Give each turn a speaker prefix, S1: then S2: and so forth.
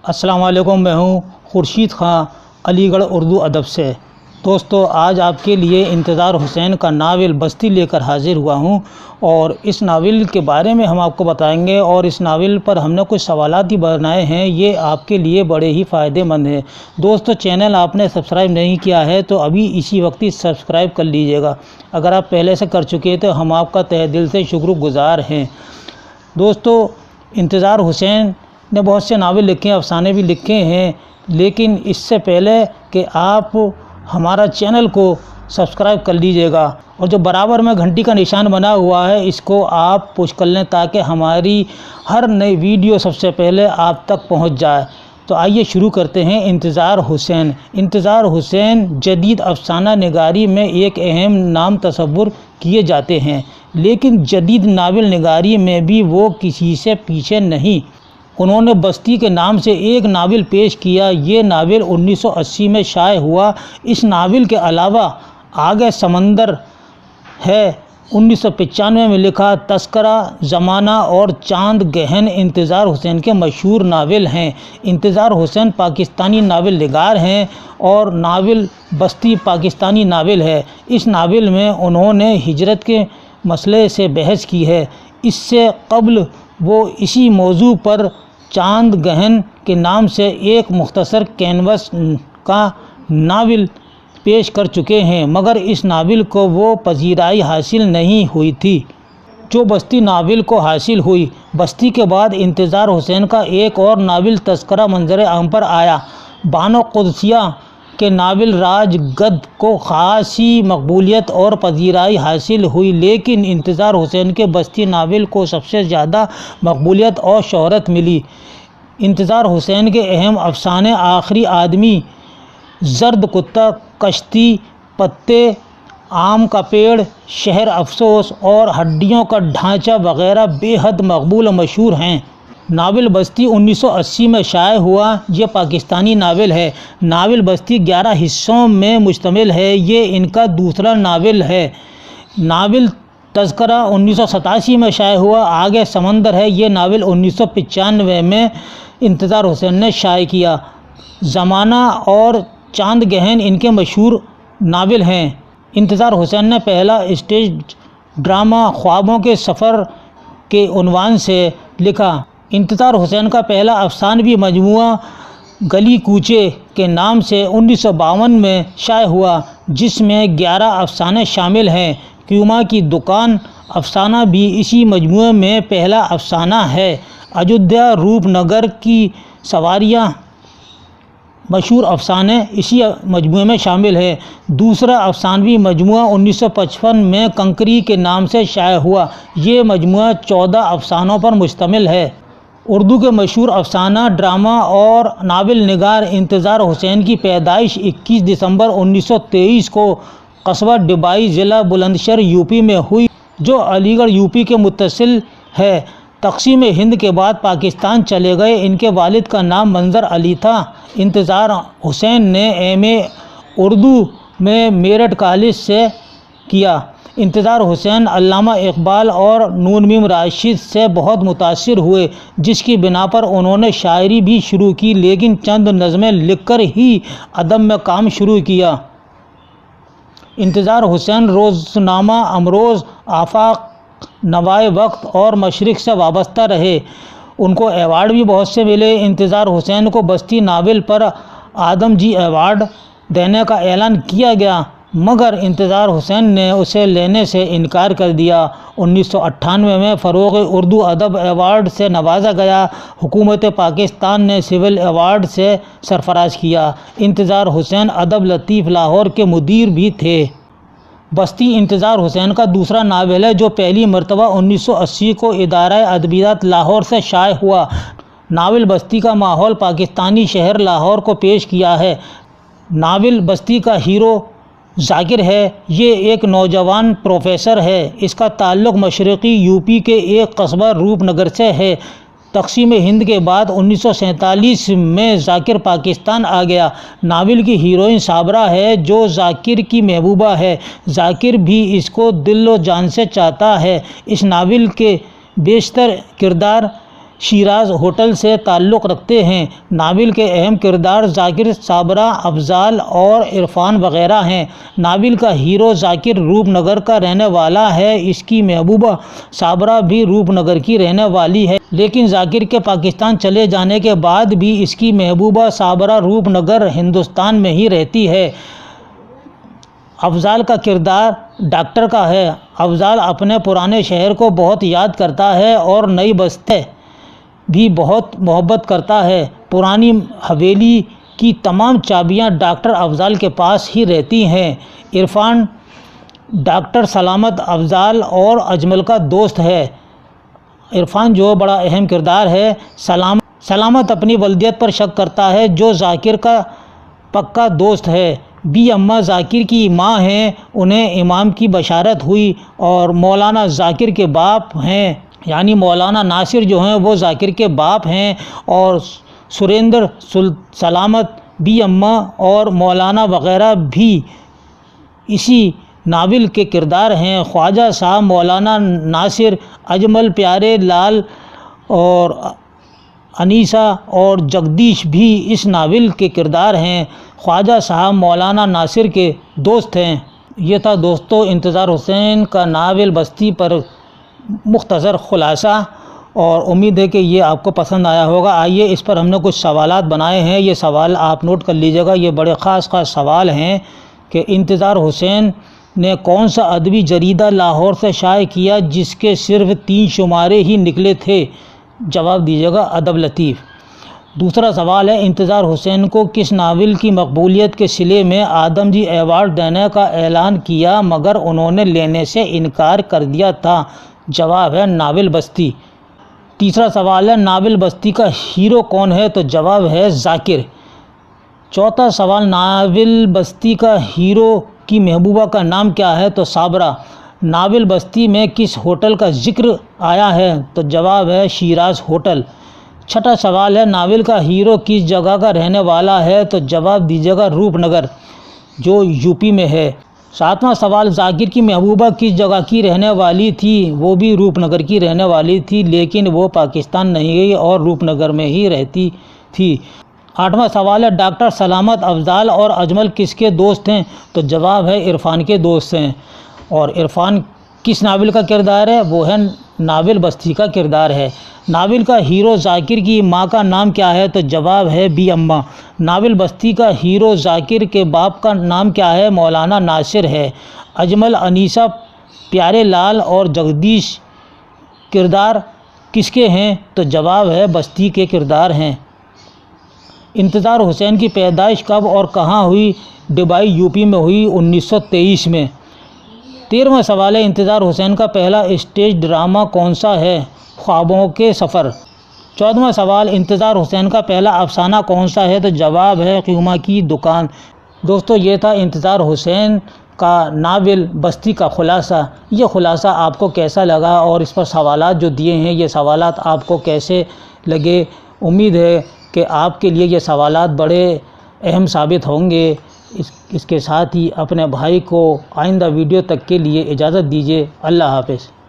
S1: السلام علیکم، میں ہوں خورشید خان علی گڑھ اردو ادب سے۔ دوستو، آج آپ کے لیے انتظار حسین کا ناول بستی لے کر حاضر ہوا ہوں، اور اس ناول کے بارے میں ہم آپ کو بتائیں گے، اور اس ناول پر ہم نے کچھ سوالات بھی بنائے ہیں، یہ آپ کے لیے بڑے ہی فائدہ مند ہیں۔ دوستو، چینل آپ نے سبسکرائب نہیں کیا ہے تو ابھی اسی وقت ہی سبسکرائب کر لیجئے گا۔ اگر آپ پہلے سے کر چکے تو ہم آپ کا تہہ دل سے شکر گزار ہیں۔ دوستو، انتظار حسین نے بہت سے ناول لکھے ہیں، افسانے بھی لکھے ہیں، لیکن اس سے پہلے کہ آپ ہمارا چینل کو سبسکرائب کر لیجئے گا، اور جو برابر میں گھنٹی کا نشان بنا ہوا ہے اس کو آپ پش کر لیں تاکہ ہماری ہر نئی ویڈیو سب سے پہلے آپ تک پہنچ جائے۔ تو آئیے شروع کرتے ہیں۔ انتظار حسین۔ انتظار حسین جدید افسانہ نگاری میں ایک اہم نام تصور کیے جاتے ہیں، لیکن جدید ناول نگاری میں بھی وہ کسی سے پیچھے نہیں۔ انہوں نے بستی کے نام سے ایک ناول پیش کیا۔ یہ ناول 1980 میں شائع ہوا۔ اس ناول کے علاوہ آگے سمندر ہے 1995 میں لکھا۔ تذکرہ، زمانہ اور چاند گہن انتظار حسین کے مشہور ناول ہیں۔ انتظار حسین پاکستانی ناول نگار ہیں، اور ناول بستی پاکستانی ناول ہے۔ اس ناول میں انہوں نے ہجرت کے مسئلے سے بحث کی ہے۔ اس سے قبل وہ اسی موضوع پر چاند گہن کے نام سے ایک مختصر کینوس کا ناول پیش کر چکے ہیں، مگر اس ناول کو وہ پذیرائی حاصل نہیں ہوئی تھی جو بستی ناول کو حاصل ہوئی۔ بستی کے بعد انتظار حسین کا ایک اور ناول تذکرہ منظر عام پر آیا۔ بانو قدسیہ کے ناول راج گدھ کو خاصی مقبولیت اور پذیرائی حاصل ہوئی، لیکن انتظار حسین کے بستی ناول کو سب سے زیادہ مقبولیت اور شہرت ملی۔ انتظار حسین کے اہم افسانے آخری آدمی، زرد کتا، کشتی، پتے، آم کا پیڑ، شہر افسوس اور ہڈیوں کا ڈھانچہ وغیرہ بے حد مقبول و مشہور ہیں۔ ناول بستی 1980 میں شائع ہوا۔ یہ پاکستانی ناول ہے۔ ناول بستی 11 حصوں میں مشتمل ہے۔ یہ ان کا دوسرا ناول ہے۔ ناول تذکرہ 1987 میں شائع ہوا۔ آگے سمندر ہے۔ یہ ناول 1995 میں انتظار حسین نے شائع کیا۔ زمانہ اور چاند گہن ان کے مشہور ناول ہیں۔ انتظار حسین نے پہلا اسٹیج ڈرامہ خوابوں کے سفر کے عنوان سے لکھا۔ انتظار حسین کا پہلا افسانوی مجموعہ گلی کوچے کے نام سے 1952 میں شائع ہوا، جس میں 11 افسانے شامل ہیں۔ کیوما کی دکان افسانہ بھی اسی مجموعے میں پہلا افسانہ ہے۔ اجودھیا روپ نگر کی سواریاں مشہور افسانے اسی مجموعے میں شامل ہے۔ دوسرا افسانوی مجموعہ 1955 میں کنکری کے نام سے شائع ہوا۔ یہ مجموعہ 14 افسانوں پر مشتمل ہے۔ اردو کے مشہور افسانہ، ڈرامہ اور ناول نگار انتظار حسین کی پیدائش 21 دسمبر 1923 کو قصبہ ڈبائی، ضلع بلند شہر، یوپی میں ہوئی، جو علی گڑھ یوپی کے متصل ہے۔ تقسیم ہند کے بعد پاکستان چلے گئے۔ ان کے والد کا نام منظر علی تھا۔ انتظار حسین نے ایم.اے. اردو میں میرٹھ کالج سے کیا۔ انتظار حسین علامہ اقبال اور نون میم راشد سے بہت متاثر ہوئے، جس کی بنا پر انہوں نے شاعری بھی شروع کی، لیکن چند نظمیں لکھ کر ہی ادب میں کام شروع کیا۔ انتظار حسین روزنامہ امروز، آفاق، نوائے وقت اور مشرق سے وابستہ رہے۔ ان کو ایوارڈ بھی بہت سے ملے۔ انتظار حسین کو بستی ناول پر آدم جی ایوارڈ دینے کا اعلان کیا گیا، مگر انتظار حسین نے اسے لینے سے انکار کر دیا۔ 1998 میں فروغ اردو ادب ایوارڈ سے نوازا گیا۔ حکومت پاکستان نے سول ایوارڈ سے سرفراز کیا۔ انتظار حسین ادب لطیف لاہور کے مدیر بھی تھے۔ بستی انتظار حسین کا دوسرا ناول ہے، جو پہلی مرتبہ 1980 کو ادارہ ادبیات لاہور سے شائع ہوا۔ ناول بستی کا ماحول پاکستانی شہر لاہور کو پیش کیا ہے۔ ناول بستی کا ہیرو ذاکر ہے۔ یہ ایک نوجوان پروفیسر ہے۔ اس کا تعلق مشرقی یوپی کے ایک قصبہ روپ نگر سے ہے۔ تقسیم ہند کے بعد 1947 میں ذاکر پاکستان آ گیا۔ ناول کی ہیروئن صابرہ ہے، جو ذاکر کی محبوبہ ہے۔ ذاکر بھی اس کو دل و جان سے چاہتا ہے۔ اس ناول کے بیشتر کردار شیراز ہوٹل سے تعلق رکھتے ہیں۔ ناول کے اہم کردار ذاکر، صابرہ، افضال اور عرفان وغیرہ ہیں۔ ناول کا ہیرو ذاکر روپ نگر کا رہنے والا ہے۔ اس کی محبوبہ صابرہ بھی روپ نگر کی رہنے والی ہے، لیکن ذاکر کے پاکستان چلے جانے کے بعد بھی اس کی محبوبہ صابرہ روپ نگر ہندوستان میں ہی رہتی ہے۔ افضال کا کردار ڈاکٹر کا ہے۔ افضال اپنے پرانے شہر کو بہت یاد کرتا ہے اور نئی بستی بھی بہت محبت کرتا ہے۔ پرانی حویلی کی تمام چابیاں ڈاکٹر افضال کے پاس ہی رہتی ہیں۔ عرفان ڈاکٹر سلامت، افضال اور اجمل کا دوست ہے۔ عرفان جو بڑا اہم کردار ہے۔ سلامت اپنی والدیت پر شک کرتا ہے جو ذاکر کا پکا دوست ہے۔ بی اماں ذاکر کی ماں ہیں، انہیں امام کی بشارت ہوئی اور مولانا ذاکر کے باپ ہیں، یعنی مولانا ناصر جو ہیں وہ ذاکر کے باپ ہیں، اور سریندر، سلامت، بی اماں اور مولانا وغیرہ بھی اسی ناول کے کردار ہیں۔ خواجہ صاحب، مولانا ناصر، اجمل، پیارے لال اور انیسہ اور جگدیش بھی اس ناول کے کردار ہیں۔ خواجہ صاحب مولانا ناصر کے دوست ہیں۔ یہ تھا دوستو انتظار حسین کا ناول بستی پر مختصر خلاصہ، اور امید ہے کہ یہ آپ کو پسند آیا ہوگا۔ آئیے اس پر ہم نے کچھ سوالات بنائے ہیں، یہ سوال آپ نوٹ کر لیجیے گا۔ یہ بڑے خاص سوال ہیں کہ انتظار حسین نے کون سا ادبی جریدہ لاہور سے شائع کیا جس کے صرف 3 شمارے ہی نکلے تھے؟ جواب دیجیے گا ادب لطیف۔ دوسرا سوال ہے انتظار حسین کو کس ناول کی مقبولیت کے صلے میں آدم جی ایوارڈ دینے کا اعلان کیا مگر انہوں نے لینے سے انکار کر دیا تھا؟ جواب ہے ناول بستی۔ تیسرا سوال ہے ناول بستی کا ہیرو کون ہے؟ تو جواب ہے ذاکر۔ چوتھا سوال ناول بستی کا ہیرو کی محبوبہ کا نام کیا ہے؟ تو صابرہ۔ ناول بستی میں کس ہوٹل کا ذکر آیا ہے؟ تو جواب ہے شیراز ہوٹل۔ چھٹا سوال ہے ناول کا ہیرو کس جگہ کا رہنے والا ہے؟ تو جواب دیجیے گا روپ نگر جو یوپی میں ہے۔ ساتواں سوال ذاکر کی محبوبہ کس جگہ کی رہنے والی تھی؟ وہ بھی روپ نگر کی رہنے والی تھی، لیکن وہ پاکستان نہیں گئی اور روپ نگر میں ہی رہتی تھی۔ آٹھواں سوال ہے ڈاکٹر سلامت، افضال اور اجمل کس کے دوست ہیں؟ تو جواب ہے عرفان کے دوست ہیں۔ اور عرفان کس ناول کا کردار ہے؟ وہ ہے ناول بستی کا کردار ہے۔ ناول کا ہیرو ذاکر کی ماں کا نام کیا ہے؟ تو جواب ہے بی اماں۔ ناول بستی کا ہیرو ذاکر کے باپ کا نام کیا ہے؟ مولانا ناصر ہے۔ اجمل، انیسہ، پیارے لال اور جگدیش کردار کس کے ہیں؟ تو جواب ہے بستی کے کردار ہیں۔ انتظار حسین کی پیدائش کب اور کہاں ہوئی؟ ڈبئی یوپی میں ہوئی 1923 میں۔ 13واں سوال ہے انتظار حسین کا پہلا اسٹیج ڈرامہ کون سا ہے؟ خوابوں کے سفر۔ 14واں سوال انتظار حسین کا پہلا افسانہ کون سا ہے؟ تو جواب ہے قیومہ کی دکان۔ دوستو یہ تھا انتظار حسین کا ناول بستی کا خلاصہ۔ یہ خلاصہ آپ کو کیسا لگا اور اس پر سوالات جو دیے ہیں یہ سوالات آپ کو کیسے لگے؟ امید ہے کہ آپ کے لیے یہ سوالات بڑے اہم ثابت ہوں گے۔ اس کے ساتھ ہی اپنے بھائی کو آئندہ ویڈیو تک کے لیے اجازت دیجیے۔ اللہ حافظ۔